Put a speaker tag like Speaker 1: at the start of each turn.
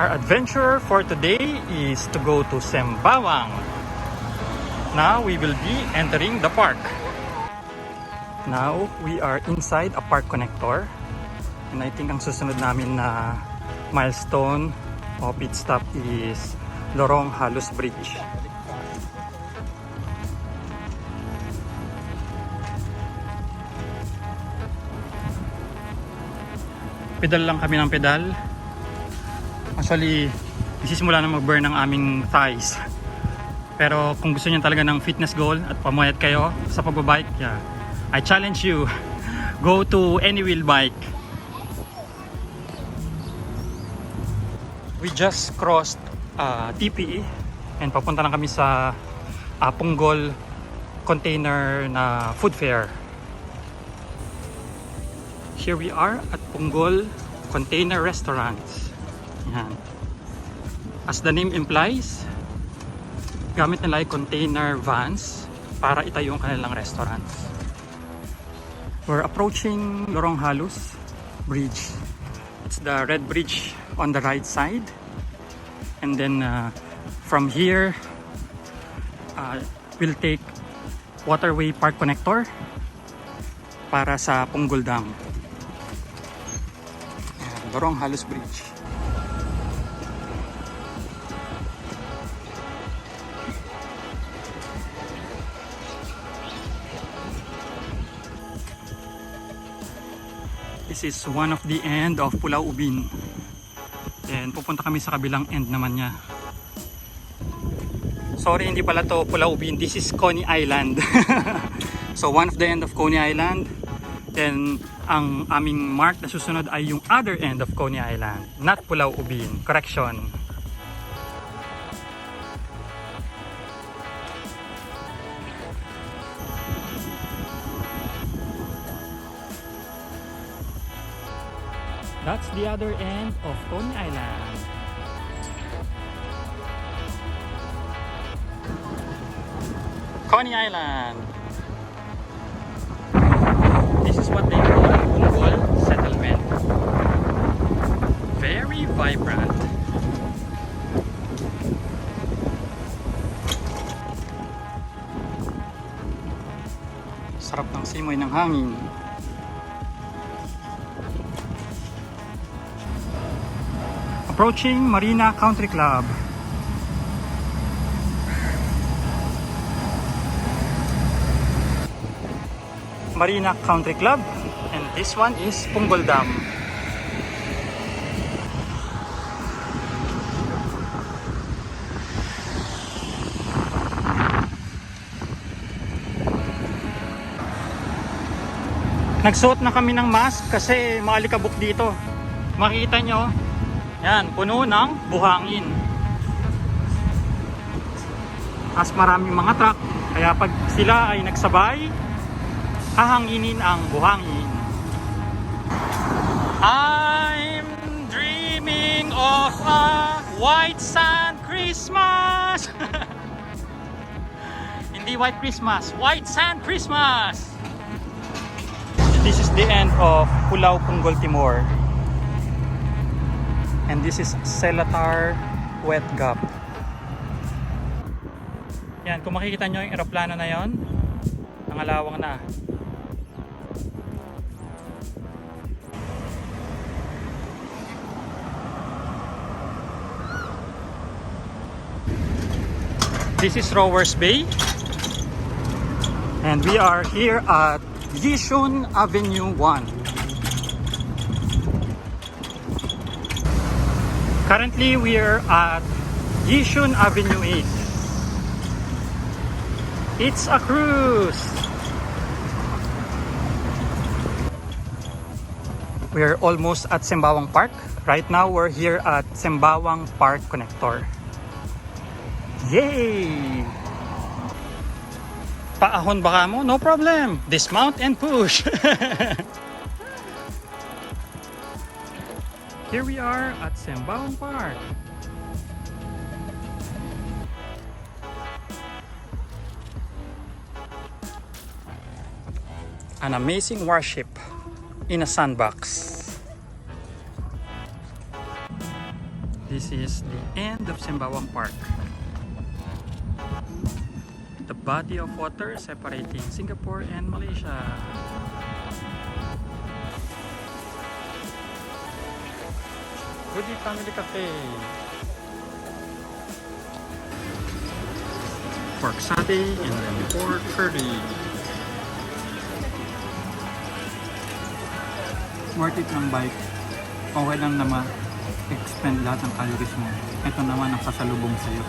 Speaker 1: Our adventure for today is to go to Sembawang. Now we will be entering the park. Now we are inside a park connector. And I think ang susunod namin na milestone o pit stop is Lorong Halus Bridge. Pedal lang kami ng pedal. Actually, isisimula na mag-burn ang aming thighs. Pero kung gusto niyo talaga ng fitness goal at pamayat kayo sa pagbabike, yeah, I challenge you, go to Anywheel bike. We just crossed TPE and papunta na kami sa Punggol container na food fair. Here we are at Punggol Container Restaurants. Yan. As the name implies, gamit nila ay container vans para itayo yung kanilang restaurants. We're approaching Lorong Halus Bridge. It's the red bridge on the right side. And then from here, we'll take Waterway Park Connector para sa Punggol Dam. Lorong Halus Bridge. This is one of the end of Pulau Ubin. And pupunta kami sa kabilang end naman niya. Sorry, hindi pala to Pulau Ubin. This is Coney Island. So one of the end of Coney Island. Then ang aming mark na susunod ay yung other end of Coney Island. Not Pulau Ubin. Correction. That's the other end of Coney Island. Coney Island. This is what they call Punggol settlement. Very vibrant. Sarap ng simoy ng hangin. Approaching Marina Country Club. Marina Country Club, and this one is Punggol Dam. Nagsuot na kami ng mask kasi maalikabok dito. Makita nyo, yan, puno ng buhangin. As maraming mga truck, kaya pag sila ay nagsabay, hahanginin ang buhangin. I'm dreaming of a white sand Christmas. Hindi white Christmas, white sand Christmas. This is the end of Pulau Punggol Timor. And this is Selatar Wet Gap. Yan, kung makikita nyo yung aeroplano na yon, nangalawang na. This is Rowers Bay. And we are here at Yishun Avenue 1. Currently, we are at Yishun Avenue 8. It's a cruise! We are almost at Sembawang Park. Right now, we're here at Sembawang Park Connector. Yay! Paahon baka mo? No problem! Dismount and push! Here we are at Sembawang Park. An amazing warship in a sandbox. This is the end of Sembawang Park. The body of water separating Singapore and Malaysia. Goodie Family Cafe. Pork satay and then pork curry. Worth it ng bike. Okay lang naman expend lahat ng calories mo. Ito naman ang pasalubong sa'yo.